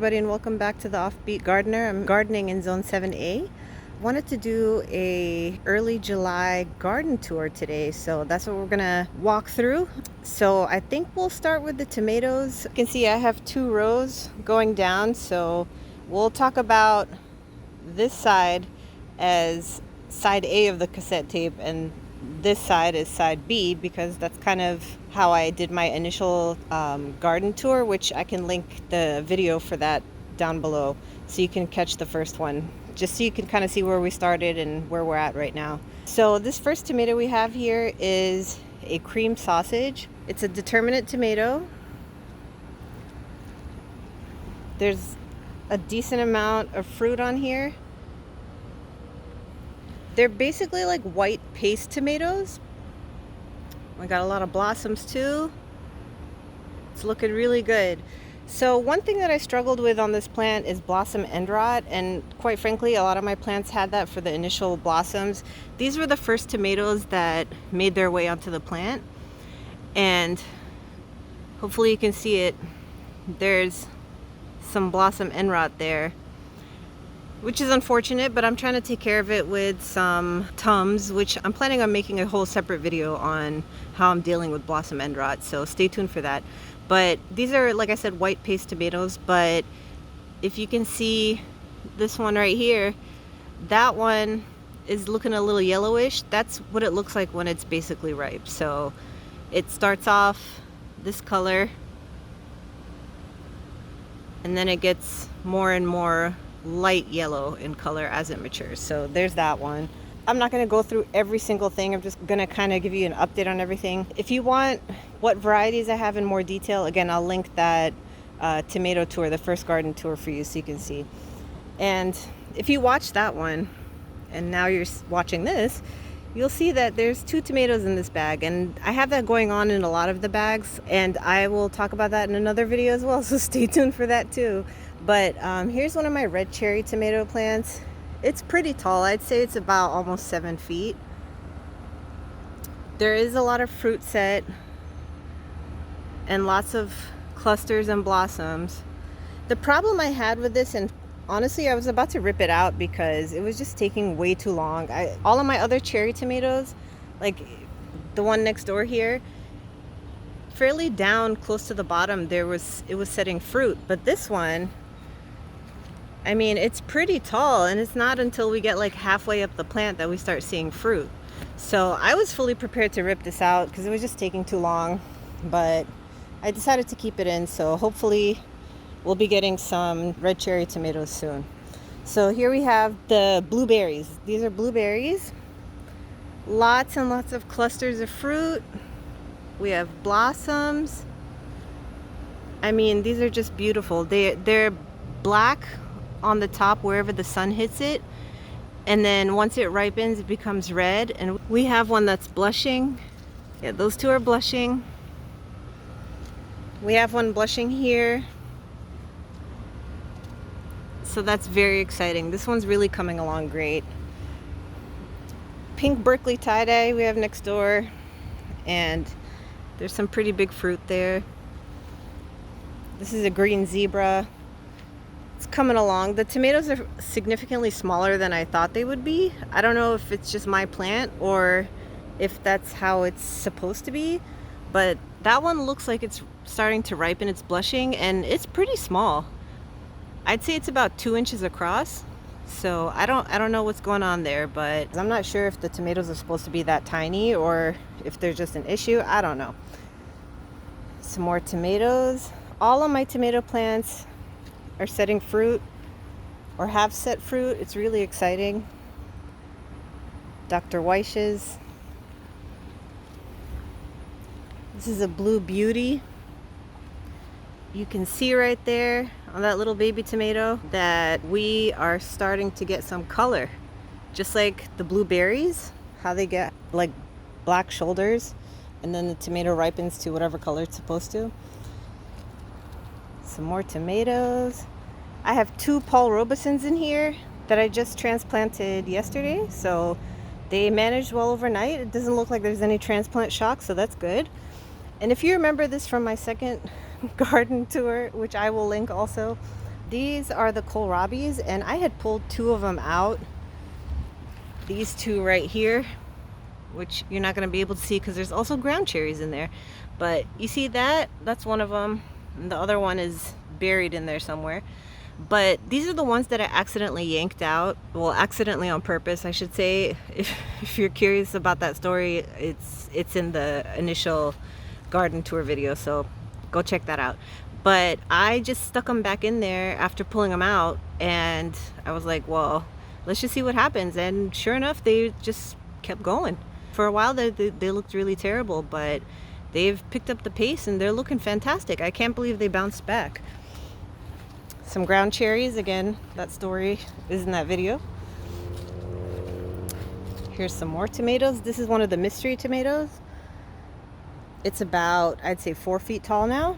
everybody, and welcome back to the Offbeat Gardener. I'm gardening in Zone 7A. Wanted to do a early July garden tour today, so that's what we're gonna walk through. So I think we'll start with the tomatoes. You can see I have 2 rows going down, so we'll talk about this side as side A of the cassette tape and this side is side B, because that's kind of how I did my initial garden tour, which I can link the video for that down below so you can catch the first one, just so you can kind of see where we started and where we're at right now. So this first tomato we have here is a cream sausage. It's a determinate tomato. There's a decent amount of fruit on here. They're basically like white paste tomatoes. We got a lot of blossoms too. It's looking really good. So one thing that I struggled with on this plant is blossom end rot, and quite frankly a lot of my plants had that for the initial blossoms. These were the first tomatoes that made their way onto the plant, and hopefully you can see it. There's some blossom end rot there, which is unfortunate, but I'm trying to take care of it with some Tums, which I'm planning on making a whole separate video on how I'm dealing with blossom end rot, so stay tuned for that. But these are, like I said, white paste tomatoes, but if you can see this one right here, that one is looking a little yellowish. That's what it looks like when it's basically ripe. So it starts off this color, and then it gets more and more light yellow in color as it matures. So there's that one. I'm not going to go through every single thing. I'm just going to kind of give you an update on everything. If you want what varieties I have in more detail, again, I'll link that tomato tour, the first garden tour, for you so you can see. And if you watch that one and now you're watching this, you'll see that there's 2 tomatoes in this bag, and I have that going on in a lot of the bags, and I will talk about that in another video as well, so stay tuned for that too. But here's one of my red cherry tomato plants. It's pretty tall. I'd say it's about almost 7 feet. There is a lot of fruit set and lots of clusters and blossoms. The problem I had with this, and honestly I was about to rip it out because it was just taking way too long. All of my other cherry tomatoes, like the one next door here, fairly down close to the bottom it was setting fruit, but this one, I mean, it's pretty tall, and it's not until we get like halfway up the plant that we start seeing fruit. So I was fully prepared to rip this out because it was just taking too long, but I decided to keep it in, so hopefully we'll be getting some red cherry tomatoes soon. So here we have the blueberries. These are blueberries. Lots and lots of clusters of fruit. We have blossoms. I mean, these are just beautiful. They're black on the top wherever the sun hits it, and then once it ripens it becomes red. And we have one that's blushing. Yeah, those 2 are blushing. We have one blushing here, so that's very exciting. This one's really coming along great. Pink Berkeley tie-dye we have next door, and there's some pretty big fruit there. This is a green zebra. It's coming along. The tomatoes are significantly smaller than I thought they would be. I don't know if it's just my plant or if that's how it's supposed to be, but that one looks like it's starting to ripen. It's blushing, and it's pretty small. I'd say it's about 2 inches across. So I don't know what's going on there, but I'm not sure if the tomatoes are supposed to be that tiny or if there's just an issue. I don't know. Some more tomatoes. All of my tomato plants are setting fruit or have set fruit. It's really exciting. Dr. Weish's. This is a Blue Beauty. You can see right there on that little baby tomato that we are starting to get some color, just like the blueberries, how they get like black shoulders and then the tomato ripens to whatever color it's supposed to. Some more tomatoes. I have 2 Paul Robesons in here that I just transplanted yesterday, so they managed well overnight. It doesn't look like there's any transplant shock, so that's good. And if you remember this from my second garden tour, which I will link also, These are the kohlrabis, and I had pulled 2 of them out. These 2 right here, which you're not going to be able to see because there's also ground cherries in there. But you see that? That's one of them. And the other one is buried in there somewhere. But these are the ones that I accidentally yanked out. Well, accidentally on purpose, I should say. If you're curious about that story, it's in the initial garden tour video, so go check that out. But I just stuck them back in there after pulling them out, and I was like, well, let's just see what happens. And sure enough, they just kept going. For a while they looked really terrible, but they've picked up the pace and they're looking fantastic. I can't believe they bounced back. Some ground cherries, again, that story is in that video. Here's some more tomatoes. This is one of the mystery tomatoes. It's about, I'd say, 4 feet tall now.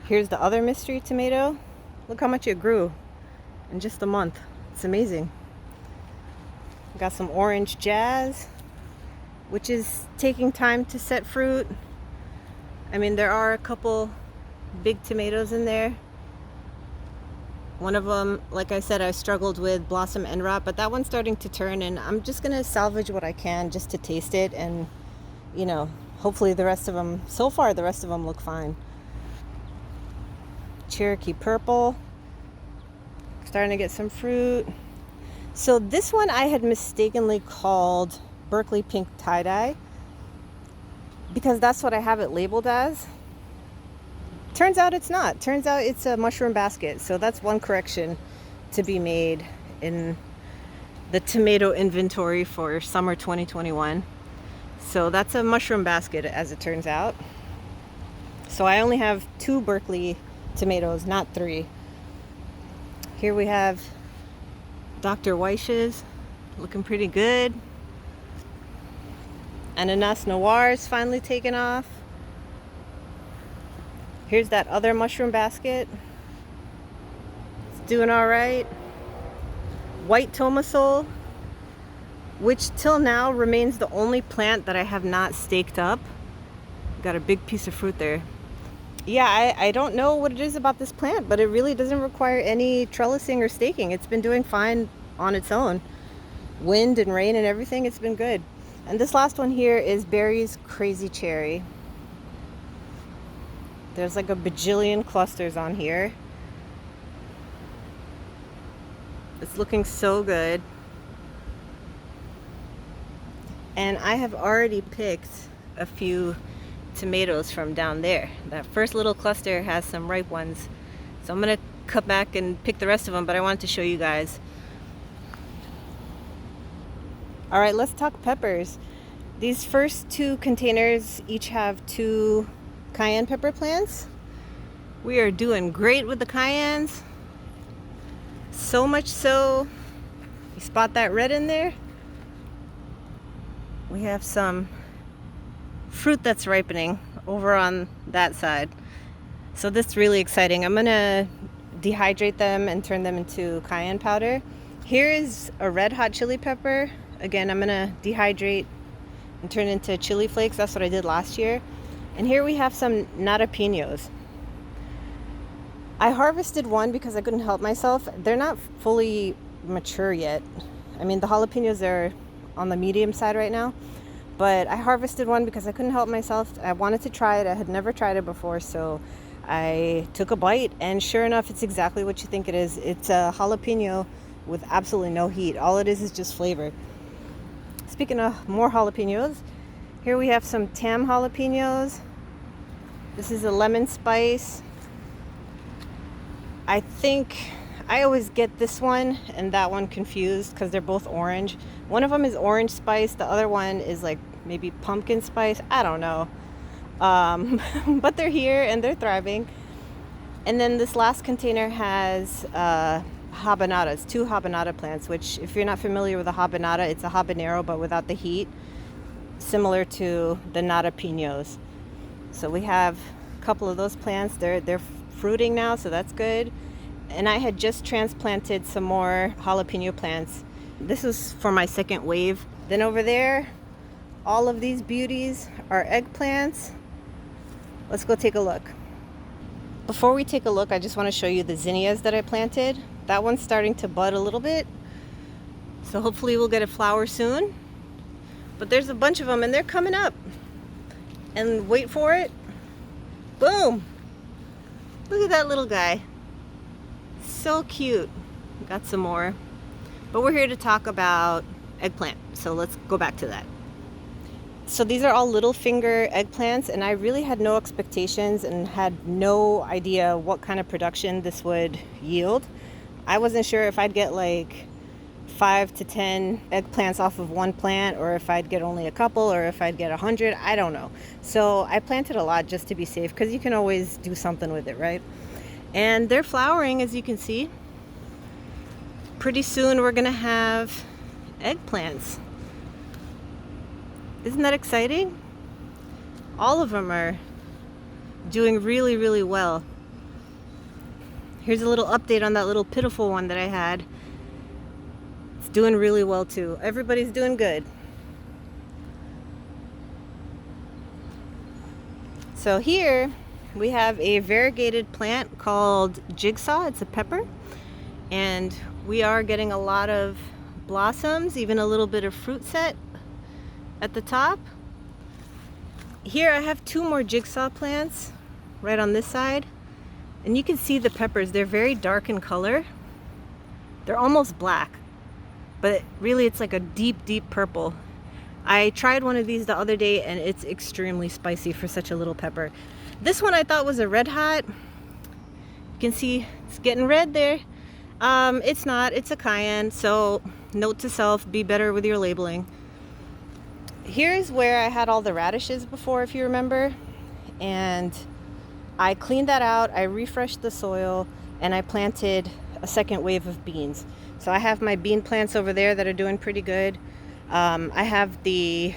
Here's the other mystery tomato. Look how much it grew in just a month. It's amazing. Got some orange jazz, which is taking time to set fruit. I mean, there are a couple big tomatoes in there. One of them, like I said, I struggled with blossom end rot, but that one's starting to turn, and I'm just gonna salvage what I can just to taste it, and you know, hopefully the rest of them, so far the rest of them look fine. Cherokee purple, starting to get some fruit. So this one I had mistakenly called Berkeley pink tie-dye because that's what I have it labeled as. Turns out it's not. Turns out it's a mushroom basket. So that's one correction to be made in the tomato inventory for summer 2021. So that's a mushroom basket, as it turns out. So I only have 2 Berkeley tomatoes, not 3. Here we have Dr. Weiss's, looking pretty good. Ananas Noir is finally taken off. Here's that other mushroom basket. It's doing all right. White tomaso, which till now remains the only plant that I have not staked up. Got a big piece of fruit there. Yeah, I don't know what it is about this plant, but it really doesn't require any trellising or staking. It's been doing fine on its own. Wind and rain and everything, it's been good. And this last one here is Barry's Crazy Cherry. There's like a bajillion clusters on here. It's looking so good. And I have already picked a few tomatoes from down there. That first little cluster has some ripe ones. So I'm gonna cut back and pick the rest of them, but I wanted to show you guys. All right, let's talk peppers. These first 2 containers each have 2 cayenne pepper plants. We are doing great with the cayennes. So much so, you spot that red in there? We have some fruit that's ripening over on that side. So this is really exciting. I'm gonna dehydrate them and turn them into cayenne powder. Here is a red hot chili pepper. Again, I'm gonna dehydrate and turn into chili flakes. That's what I did last year. And here we have some jalapenos. I harvested one because I couldn't help myself. They're not fully mature yet. I mean, the jalapenos are on the medium side right now, but I harvested one because I couldn't help myself. I wanted to try it. I had never tried it before, so I took a bite, and sure enough, it's exactly what you think it is. It's a jalapeno with absolutely no heat. All it is just flavor. Speaking of more jalapenos, here we have some Tam jalapenos. This is a lemon spice. I think I always get this one and that one confused because they're both orange. One of them is orange spice. The other one is like maybe pumpkin spice. I don't know. But they're here and they're thriving. And then this last container has habanadas, 2 habanada plants, which if you're not familiar with a habanada, it's a habanero but without the heat, similar to the jalapenos. So we have a couple of those plants. They're fruiting now, so that's good. And I had just transplanted some more jalapeno plants. This was for my second wave. Then over there, all of these beauties are eggplants. Let's go take a look. Before we take a look, I just want to show you the zinnias that I planted. That one's starting to bud a little bit, so hopefully we'll get a flower soon. But there's a bunch of them and they're coming up. And wait for it. Boom! Look at that little guy. So cute. Got some more. But we're here to talk about eggplant, so let's go back to that. So these are all little finger eggplants, and I really had no expectations and had no idea what kind of production this would yield. I wasn't sure if I'd get like 5 to 10 eggplants off of one plant, or if I'd get only a couple, or if I'd get 100. I don't know. So I planted a lot just to be safe, because you can always do something with it, right? And they're flowering, as you can see. Pretty soon we're gonna have eggplants. Isn't that exciting? All of them are doing really, really well. Here's a little update on that little pitiful one that I had. It's doing really well too. Everybody's doing good. So here we have a variegated plant called Jigsaw. It's a pepper. And we are getting a lot of blossoms, even a little bit of fruit set at the top. Here I have 2 more Jigsaw plants right on this side. And you can see the peppers. They're very dark in color. They're almost black. But really it's like a deep, deep purple. I tried one of these the other day and it's extremely spicy for such a little pepper. This one I thought was a red hot. You can see it's getting red there. It's not. It's a cayenne. So note to self, be better with your labeling. Here's where I had all the radishes before, if you remember. And I cleaned that out. I refreshed the soil and I planted a second wave of beans. So I have my bean plants over there that are doing pretty good. I have the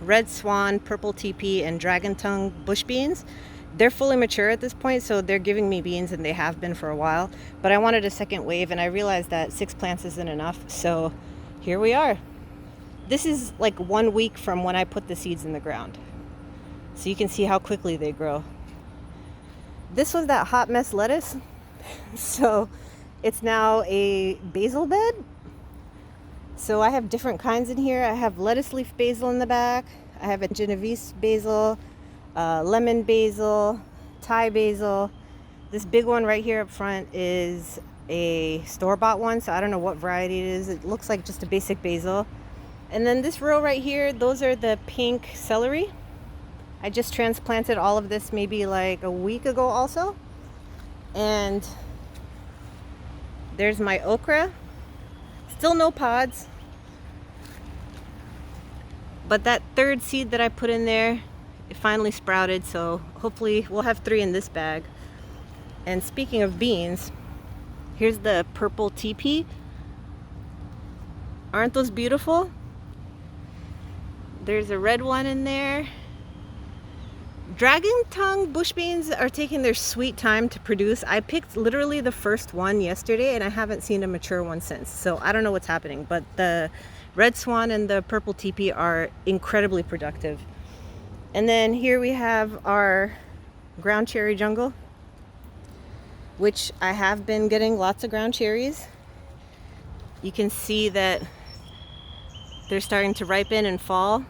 red swan, purple TP, and dragon tongue bush beans. They're fully mature at this point, so they're giving me beans, and they have been for a while. But I wanted a second wave, and I realized that 6 plants isn't enough. So here we are. This is like 1 week from when I put the seeds in the ground. So you can see how quickly they grow. This was that hot mess lettuce. So it's now a basil bed. So I have different kinds in here. I have lettuce leaf basil in the back. I have a Genovese basil, lemon basil, Thai basil. This big one right here up front is a store-bought one, so I don't know what variety it is. It looks like just a basic basil. And then this row right here, those are the pink celery. I just transplanted all of this maybe like a week ago also. And there's my okra. Still no pods. But that third seed that I put in there, it finally sprouted, so hopefully we'll have 3 in this bag. And speaking of beans, here's the purple TP. Aren't those beautiful? There's a red one in there. Dragon tongue bush beans are taking their sweet time to produce. I picked literally the first one yesterday and I haven't seen a mature one since. So I don't know what's happening, but the red swan and the purple TP are incredibly productive. And then here we have our ground cherry jungle, which I have been getting lots of ground cherries. You can see that they're starting to ripen and fall.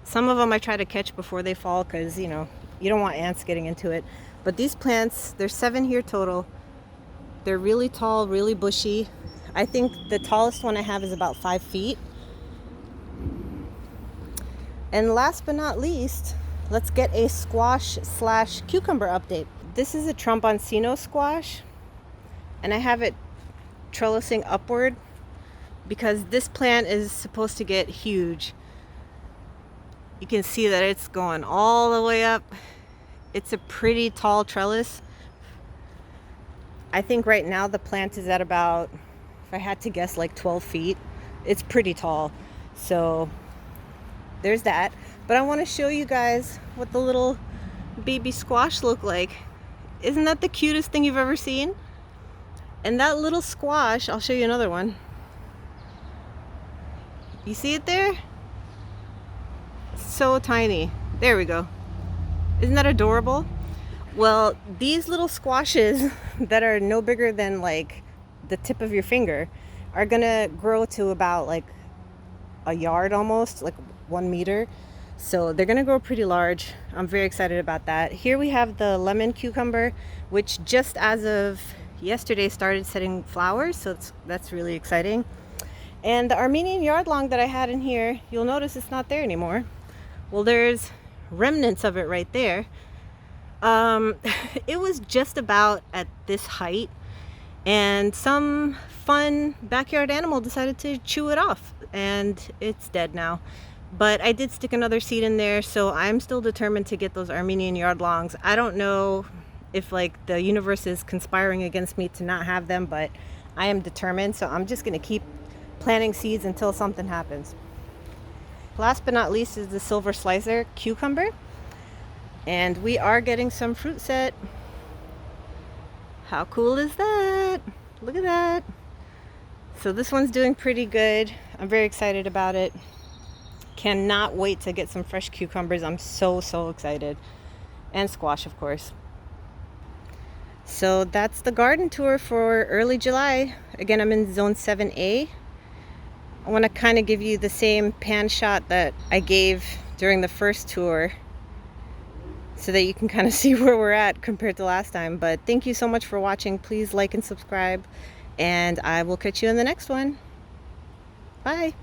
Some of them I try to catch before they fall because, you know, you don't want ants getting into it. But these plants, there's 7 here total. They're really tall, really bushy. I think the tallest one I have is about 5 feet. And last but not least, let's get a squash / cucumber update. This is a Tromboncino squash, and I have it trellising upward because this plant is supposed to get huge. You can see that it's going all the way up. It's a pretty tall trellis. I think right now the plant is at about, if I had to guess, like 12 feet. It's pretty tall. So there's that. But I want to show you guys what the little baby squash look like. Isn't that the cutest thing you've ever seen? And that little squash, I'll show you another one. You see it there? So tiny. There we go. Isn't that adorable? Well, these little squashes that are no bigger than like the tip of your finger are gonna grow to about like a yard almost, like 1 meter. So they're gonna grow pretty large. I'm very excited about that. Here we have the lemon cucumber, which just as of yesterday started setting flowers, so that's really exciting. And the Armenian yardlong that I had in here, you'll notice it's not there anymore. Well, there's remnants of it right there. It was just about at this height, and some fun backyard animal decided to chew it off, and it's dead now. But I did stick another seed in there, so I'm still determined to get those Armenian yardlongs. I don't know if like the universe is conspiring against me to not have them, but I am determined, so I'm just gonna keep planting seeds until something happens. Last but not least is the silver slicer cucumber, and we are getting some fruit set. How cool is that? Look at that. So this one's doing pretty good. I'm very excited about it. Cannot wait to get some fresh cucumbers. I'm so excited. And squash, of course. So that's the garden tour for early July. Again, I'm in zone 7A. I want to kind of give you the same pan shot that I gave during the first tour, so that you can kind of see where we're at compared to last time. But thank you so much for watching. Please like and subscribe, and I will catch you in the next one. Bye.